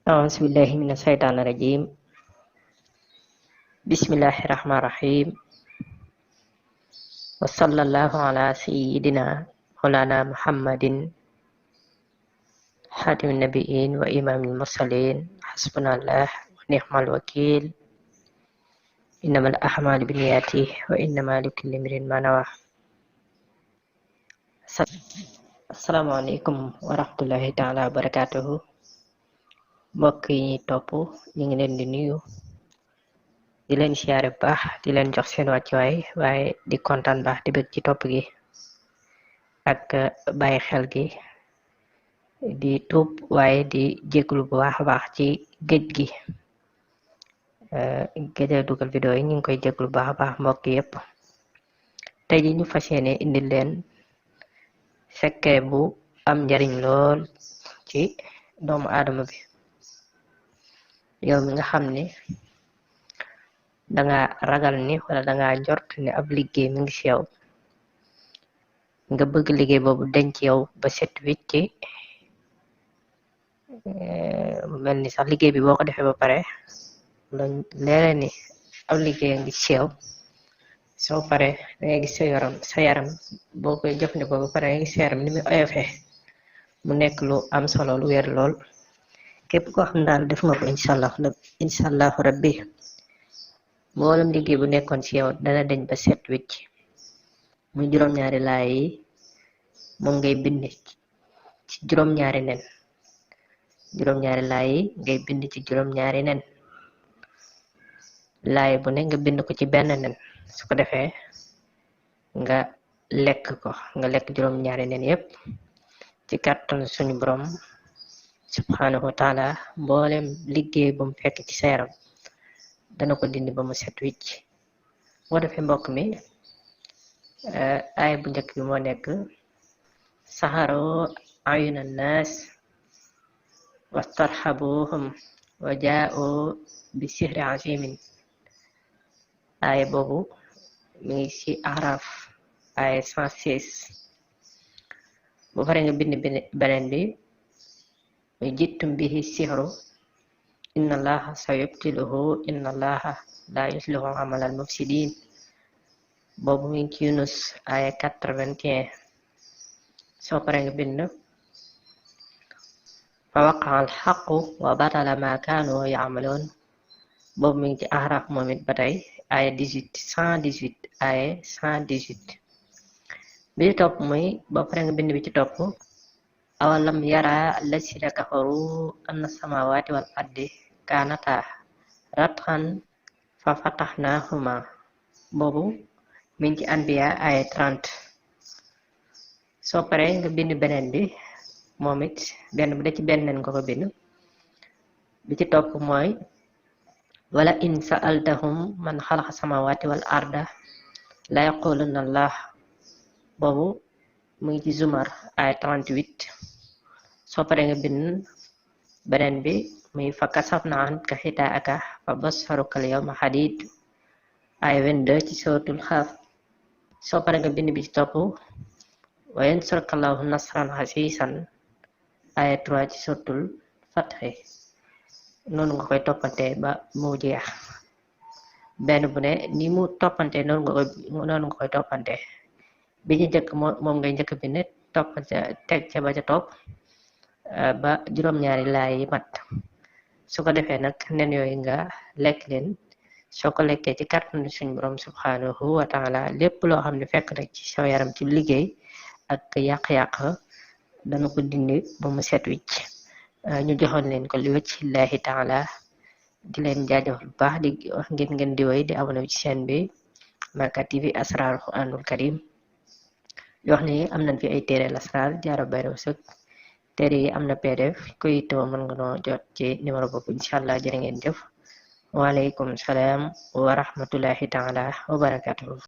أعوذ بالله من الشيطان الرجيم. بسم الله الرحمن الرحيم. وصلى الله على سيدنا مولانا محمد خاتم النبيين وإمام المرسلين. حسبنا الله ونعم الوكيل. إنما الأعمال بالنيات وإنما لكل امرئ ما نوى. السلام عليكم ورحمة الله تعالى وبركاته. mbokk yi ñuy topp ñu ngi leen di nuyu di leen siyaare bu baax di leen jox seen wàccuwaay waaye di kontaan baax di bëgg ci topp gi ak bàyyi xel gi di tuub waaye di jégalu bu baax a baax ci géej gi géej a dugal vidéo yi ñu ngi koy jégalu bu baax a baax mbokk yépp. tey ji ñu fas yéene indi leen secret bu am njariñ lool ci doomu aadama bi. yow mi nga xam ne danga ragal ni wala danga njort ne ab liggéey mi ngi ci yow nga bëgg liggéey boobu denc ci yow ba set wicc mel ni sax liggéey bi boo ko defee ba pare la leere ni ab liggéey a ngi ci yow soo pare dangay gis sa yaram boo koy jëfandikoo ba pare dangay gis sa yaram ni muy oyofee mu nekk lu am solo lu wér lool. képp koo xam daal def nga ko incha allahu rabbi mboolem liggéey bu nekkoon ci yow dana deñ ba set wicc. muy juróom-ñaari laay yi moom ngay bind ci juróom-ñaari nen. juróom-ñaari laay yi ngay bind ci juróom-ñaari nen. laay bu ne nga bind ko ci benn nen su ko defee nga lekk juróom-ñaari nen yépp ci kàttan suñu borom subhanahu wa taala. mboolem liggéey bu mu fekk ci sa yaram dana ko dindi ba mu set wicc. moo defee mbokk mi aaya bu njëkk bi moo nekk saxaro ayuna naas wastarhabuhum wa jaa'u bi sihri azimin. aaya boobu mi ngi ci Araf aaya 116. bu pare nga bind beneen bi jittum bihi sihru inna allaha sayubtiluhu inna allaha la yuslihu amalal mufsidin. boobu mi ngi ci Yunus aya 81. soo pare nga bind fa waqa'a al haqqu wa batala ma kanu ya'malun. boobu mi ngi ci Ahraf moom it ba tey aya 118 aya 118. bi ci topp muy boo pare nga bind bi ci topp awalam yara allasina kafaru anna samawati wal ardi kanata ratqan fa fatahnahuma. boobu mi ngi ci Anbiya aya 30. soo pare nga bind beneen bi moom it benn bu da ci benn nga ko bind. bi ci topp mooy wala in sa'altahum man xalaqa samawati wal arda la yaqulunna allah. boobu mu ngi ci Zumar aya 38. soo pare nga bind beneen bi muy fa kasafna anka xitaaka fa basharuka al yawma hadid aya 22 ci suratul Xaaf. soo pare nga bind bi ci topp wa yansurka allahu nasran xasiisan aya 3 ci suratul Fatxi. noonu nga koy toppante ba mu jeex. benn bu ne ni mu toppante noonu nga koy toppante. bi ci njëkk moom ngay njëkk bind toppante teg ca ba ca topp ba juróom-ñaari laay yi mat. su ko defee nag nen yooyu nga lekk leen. soo ko lekkee ci kàttanu suñu borom subhanahu wa taala lépp loo xam ne fekk nag ci soo yaram ci liggéey ak yàq-yàq dana ko dindi ba mu set wicc. ñu joxoon leen ko li wajhillahi taala di leen jaajëfal bu baax di wax ngeen di woy di abonné ci chaîne bi Makka TV Asrarul Quranul Karim. di wax ni am nañ fi ay téere lasraar jaara bayra wësëg. téere yi am na PDF kuy yittewoo mën nga noo jot ci numéro boobu incha allah. jërë ngeen jëf. waaleykum salaam wa rahmatullahi taala wa barakatuhu.